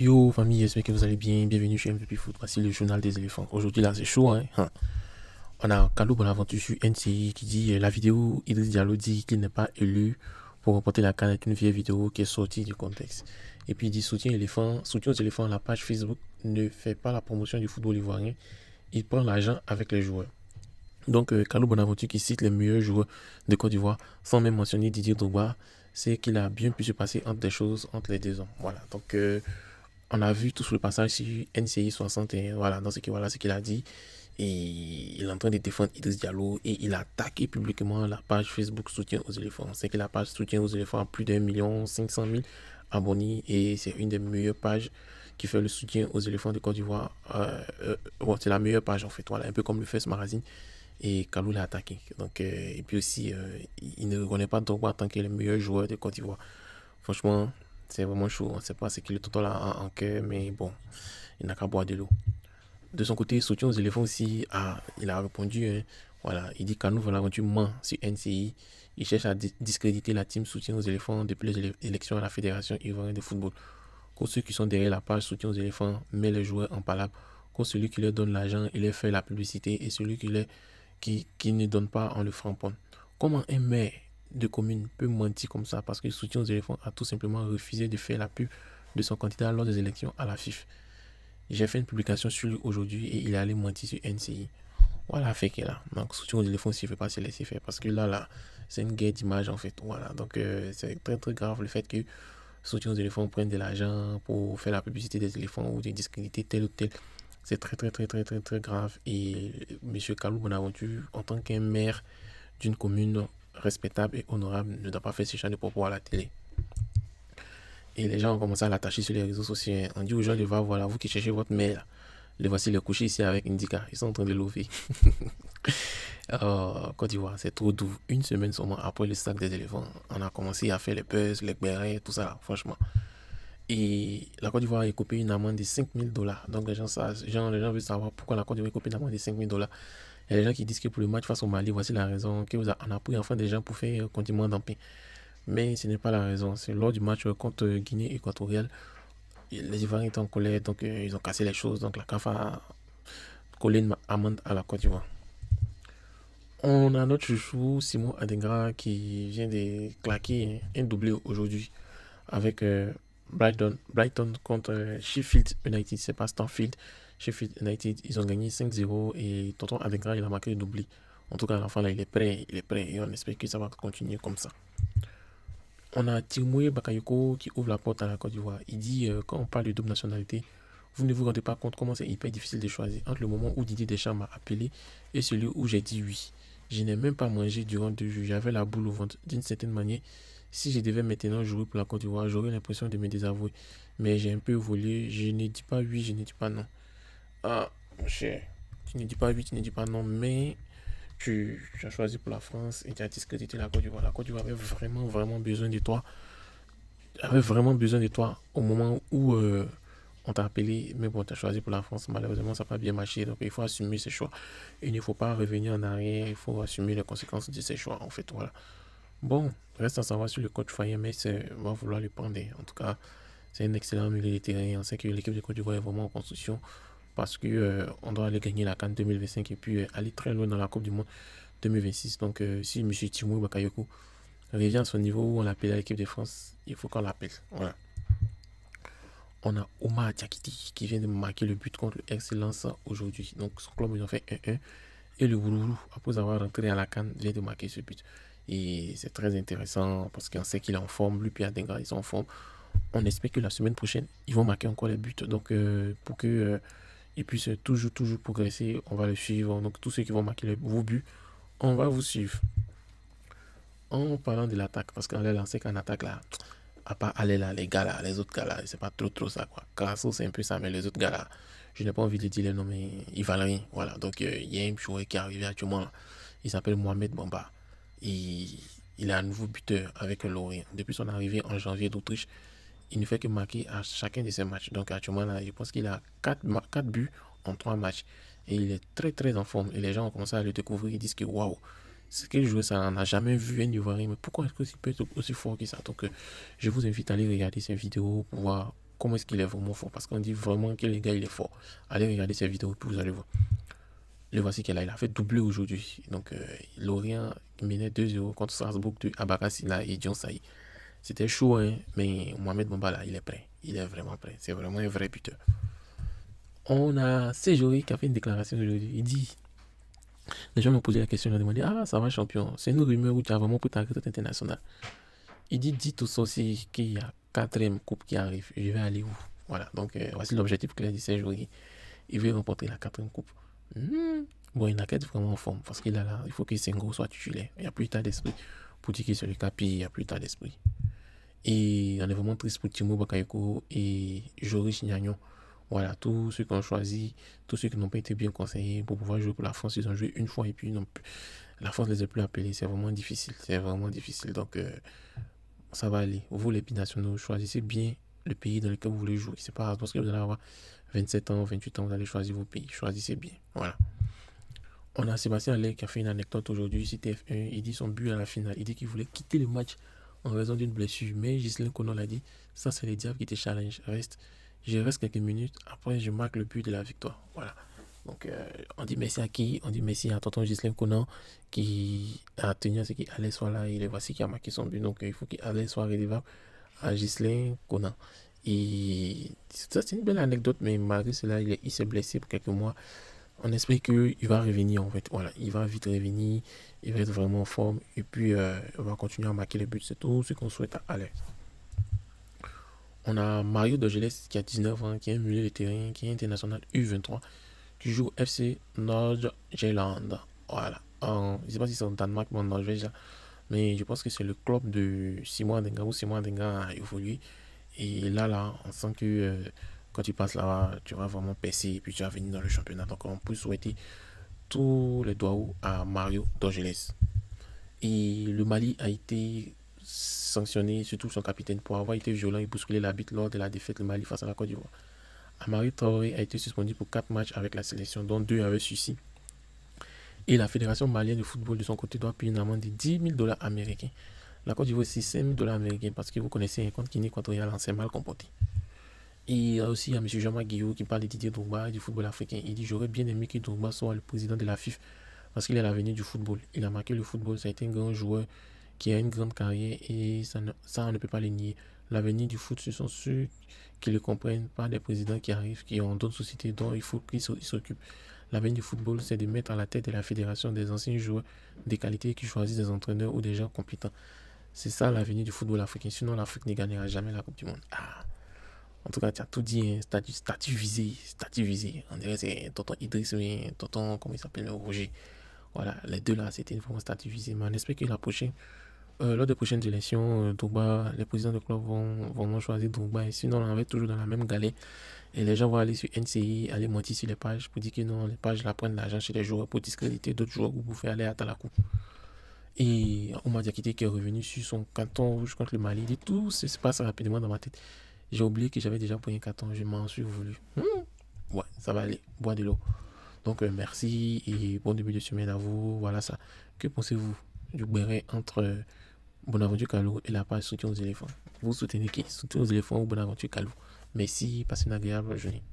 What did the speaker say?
Yo famille, j'espère que vous allez bien. Bienvenue chez MVP Foot. Voici le journal des éléphants. Aujourd'hui là c'est chaud hein. On a Kalou Bonaventure sur NCI qui dit la vidéo Idriss Diallo dit qu'il n'est pas élu pour remporter la CAN est une vieille vidéo qui est sortie du contexte. Et puis il dit soutien aux éléphants, la page Facebook ne fait pas la promotion du football ivoirien. Il prend l'argent avec les joueurs. Donc Kalou Bonaventure qui cite les meilleurs joueurs de Côte d'Ivoire sans même mentionner Didier Drogba, c'est qu'il a bien pu se passer entre des choses entre les deux ans. Voilà. Donc on a vu tout sur le passage sur NCI 60 et voilà, dans ce qu'il a dit. Et il est en train de défendre Idriss Diallo et il a attaqué publiquement la page Facebook Soutien aux éléphants. C'est que la page Soutien aux éléphants a plus d'1,5 million abonnés et c'est une des meilleures pages qui fait le soutien aux éléphants de Côte d'Ivoire. Bon, c'est la meilleure page en fait, voilà, un peu comme le fait ce magazine. Et Kalou l'a attaqué. Donc, et puis aussi, il ne reconnaît pas Drogba en tant que le meilleur joueur de Côte d'Ivoire. Franchement, c'est vraiment chaud. On ne sait pas ce qu'il est total en cœur, mais bon, il n'a qu'à boire de l'eau. De son côté, Soutien aux éléphants aussi, il a répondu, hein, voilà, il dit qu'Arnaud Bonaventure ment sur NCI. Il cherche à discréditer la team Soutien aux éléphants depuis les élections à la Fédération ivoirienne de football. Quand ceux qui sont derrière la page Soutien aux éléphants mettent les joueurs en palabre, quand celui qui leur donne l'argent, il leur fait la publicité et celui qui ne donne pas, on le framponne. Comment un maire de commune peut mentir comme ça parce que Soutien aux éléphants a tout simplement refusé de faire la pub de son candidat lors des élections à la FIF. J'ai fait une publication sur lui aujourd'hui et il est allé mentir sur NCI. Voilà, fait que là. Donc, Soutien aux éléphants, s'il ne veut pas se laisser faire parce que là, c'est une guerre d'image en fait. Voilà, donc c'est très très grave le fait que Soutien aux éléphants prennent de l'argent pour faire la publicité des éléphants ou de discréditer tel ou tel. C'est très très très très très très grave. Et M. Kalou Bonaventure, en tant qu'un maire d'une commune respectable et honorable, ne doit pas faire ce genre de propos à la télé. Et les gens ont commencé à l'attacher sur les réseaux sociaux. On dit aux gens de voir, voilà, vous qui cherchez votre maire, les voici les coucher ici avec Indica. Ils sont en train de lever. Côte d'Ivoire, c'est trop doux. Une semaine seulement après le sac des éléphants, on a commencé à faire les buzz, les bérets, tout ça, franchement. Et la Côte d'Ivoire a coupé une amende de 5 000 $. Donc les gens veulent savoir pourquoi la Côte d'Ivoire a coupé une amende de 5 000 $. Il y a des gens qui disent que pour le match face au Mali, voici la raison, qu'on a pris enfin des gens pour faire continuer d'empêcher. Mais ce n'est pas la raison. C'est lors du match contre Guinée équatoriale, les Ivoiriens étaient en colère, donc ils ont cassé les choses. Donc la CAF a collé une amende à la Côte d'Ivoire. On a notre chouchou Simon Adingra qui vient de claquer un doublé aujourd'hui avec Brighton contre Sheffield United. C'est pas Stanfield. Sheffield United, ils ont gagné 5-0 et Tonton Adingra il a marqué le doublé. En tout cas, l'enfant là, il est prêt et on espère que ça va continuer comme ça. On a Timoué Bakayoko qui ouvre la porte à la Côte d'Ivoire. Il dit quand on parle de double nationalité, vous ne vous rendez pas compte comment c'est hyper difficile de choisir entre le moment où Didier Deschamps m'a appelé et celui où j'ai dit oui. Je n'ai même pas mangé durant 2 jours. J'avais la boule au ventre. D'une certaine manière, si je devais maintenant jouer pour la Côte d'Ivoire, j'aurais l'impression de me désavouer. Mais j'ai un peu évolué. Je ne dis pas oui, je ne dis pas non. Ah, mon cher, tu ne dis pas oui, tu ne dis pas non, mais tu as choisi pour la France et tu as discrédité la Côte d'Ivoire. La Côte d'Ivoire avait vraiment, vraiment besoin de toi. Avait vraiment besoin de toi au moment où on t'a appelé. Mais bon, tu as choisi pour la France. Malheureusement, ça n'a pas bien marché. Donc, il faut assumer ses choix. Il ne faut pas revenir en arrière. Il faut assumer les conséquences de ses choix, en fait. Voilà. Bon, reste à savoir sur le coach Fayet, mais on va vouloir le prendre. En tout cas, c'est un excellent milieu de terrain. On sait que l'équipe de Côte d'Ivoire est vraiment en construction parce que on doit aller gagner la CAN 2025 et puis aller très loin dans la Coupe du Monde 2026. Donc, si M. Timou Bakayoko revient à son niveau où on l'appelle à l'équipe de France, il faut qu'on l'appelle. Voilà. On a Omar Diakité qui vient de marquer le but contre l'Excellence aujourd'hui. Donc, son club, ils ont fait 1-1. Et le Wouloulou, après avoir rentré à la CAN, vient de marquer ce but. Et c'est très intéressant parce qu'on sait qu'il est en forme. Lui, Pierre Dengra, ils sont en forme. On espère que la semaine prochaine, ils vont marquer encore les buts. Donc, pour que ils puissent toujours progresser, on va le suivre. Donc, tous ceux qui vont marquer vos buts, on va vous suivre. En parlant de l'attaque, parce qu'on a lancé qu'en attaque là, à part aller là, les gars là, les autres gars là, c'est pas trop ça quoi. Carasso, c'est un peu ça, mais les autres gars là, je n'ai pas envie de dire les noms, mais ils valent rien. Voilà, donc il y a un joueur qui est arrivé actuellement là, il s'appelle Mohamed Bamba. Il est un nouveau buteur avec Lorient. Depuis son arrivée en janvier d'Autriche, il ne fait que marquer à chacun de ses matchs. Donc actuellement là, je pense qu'il a 4 buts en 3 matchs. Et il est très très en forme. Et les gens ont commencé à le découvrir, ils disent que waouh, ce qu'il joue, ça, on n'a jamais vu un Ivoirien. Mais pourquoi est-ce qu'il peut être aussi fort que ça? Donc, je vous invite à aller regarder ces vidéos pour voir comment est-ce qu'il est vraiment fort. Parce qu'on dit vraiment que le gars, il est fort. Allez regarder ses vidéos, puis vous allez voir. Le voici qu'il a. Il a fait doubler aujourd'hui. Donc, Lorient menait 2-0 contre Strasbourg de Abakasila et Dion Saï. C'était chaud, hein, mais Mohamed Bambala, il est prêt. Il est vraiment prêt. C'est vraiment un vrai buteur. On a Séjouri qui a fait une déclaration aujourd'hui. Il dit, les gens m'ont posé la question, ils ont demandé, ah, ça va champion, c'est une rumeur où tu as vraiment pris ta retraite internationale. Il dit, dites aux sorciers qu'il y a 4e coupe qui arrive. Je vais aller où? Voilà, donc voici l'objectif qu'il a dit Séjouri. Il veut remporter la 4e coupe. Bon, il n'a qu'à être vraiment en forme parce qu'il a là, il faut que Senghor soit titulaire. Il n'y a plus d'état d'esprit. Pour dire qu'il est sur le capi, il n'y a plus d'état d'esprit. Et on est vraiment triste pour Timo Bakayoko et Joris Nyagnon. Voilà, tous ceux qui ont choisi, tous ceux qui n'ont pas été bien conseillés pour pouvoir jouer pour la France, ils ont joué une fois et puis la France ne les a plus appelés. C'est vraiment difficile. C'est vraiment difficile. Donc, ça va aller. Vous, les binationaux, choisissez bien le pays dans lequel vous voulez jouer. C'est pas parce que vous allez avoir 27 ans, 28 ans, vous allez choisir vos pays. Choisissez bien. Voilà. On a Sébastien Allais qui a fait une anecdote aujourd'hui sur TF1. Il dit son but à la finale. Il dit qu'il voulait quitter le match en raison d'une blessure. Mais Ghislain Conon l'a dit, ça c'est les diables qui te challenge. Je reste quelques minutes, après je marque le but de la victoire. Voilà. Donc on dit merci à qui? On dit merci à tonton Ghislain Conon qui a tenu à ce qu'Allais soit là. Il est voici qui a marqué son but. Donc il faut qu'Allais soit redevable à Ghislain Conon. Et ça c'est une belle anecdote, mais malgré cela, il s'est blessé pour quelques mois. On espère qu'il va revenir en fait. Voilà, il va vite revenir. Il va être vraiment en forme. Et puis, on va continuer à marquer les buts. C'est tout ce qu'on souhaite à Allais. On a Mario Dogeles qui a 19 ans, qui est un milieu de terrain, qui est international U23, qui joue FC Nord-Jylland. Voilà. Je ne sais pas si c'est en Danemark ou en Norvège, mais je pense que c'est le club de Simon Adenga où Simon Adenga a évolué. Et là, on sent que quand tu passes là-bas, tu vas vraiment percer et puis tu vas venir dans le championnat. Donc, on peut souhaiter tous les doigts à Mario Dogeles. Et le Mali a été sanctionné, surtout son capitaine, pour avoir été violent et bousculé l'arbitre lors de la défaite du Mali face à la Côte d'Ivoire. Amari Traoré a été suspendu pour 4 matchs avec la sélection, dont 2 avec suicide. Et la Fédération malienne de football, de son côté, doit payer une amende de 10 000 $ américains. La Côte d'Ivoire, c'est 5 000 $ américains parce que vous connaissez un compte Guinée équatoriale, s'est mal comporté. Et il y a aussi M. Jean-Marc Guillaume qui parle de Didier Drogba et du football africain. Il dit, j'aurais bien aimé que Drogba soit le président de la FIFA parce qu'il est l'avenir du football. Il a marqué le football, ça a été un grand joueur qui a une grande carrière et ça, on ne peut pas le nier. L'avenir du foot, ce sont ceux qui le comprennent, pas des présidents qui arrivent, qui ont d'autres sociétés dont il faut qu'ils s'occupent. L'avenir du football, c'est de mettre à la tête de la fédération des anciens joueurs des qualités qui choisissent des entraîneurs ou des gens compétents. C'est ça l'avenir du football africain. Sinon, l'Afrique ne gagnera jamais la Coupe du Monde. En tout cas, tu as tout dit, hein. Statut visé. On dirait que c'est tonton Idriss, mais tonton, comment il s'appelle, Roger. Voilà, les deux là, c'était vraiment statut visé. Mais on espère que lors des prochaines élections, Drogba, les présidents de club vont choisir Drogba. Et sinon, on va être toujours dans la même galère. Et les gens vont aller sur NCI, aller mentir sur les pages pour dire que non, les pages là prennent l'argent chez les joueurs pour discréditer d'autres joueurs ou pour faire aller à la coupe. Et Oumar Diakité qui est revenu sur son carton rouge contre le Mali. Il dit tout se passe rapidement dans ma tête. J'ai oublié que j'avais déjà pris un carton, je m'en suis voulu. Ouais, ça va aller, boire de l'eau. Donc merci et bon début de semaine à vous. Voilà ça. Que pensez-vous du béret entre Bonaventure Kalou et la page Soutien aux éléphants? Vous soutenez qui? Soutien aux éléphants ou Bonaventure Kalou? Merci, passez une agréable journée.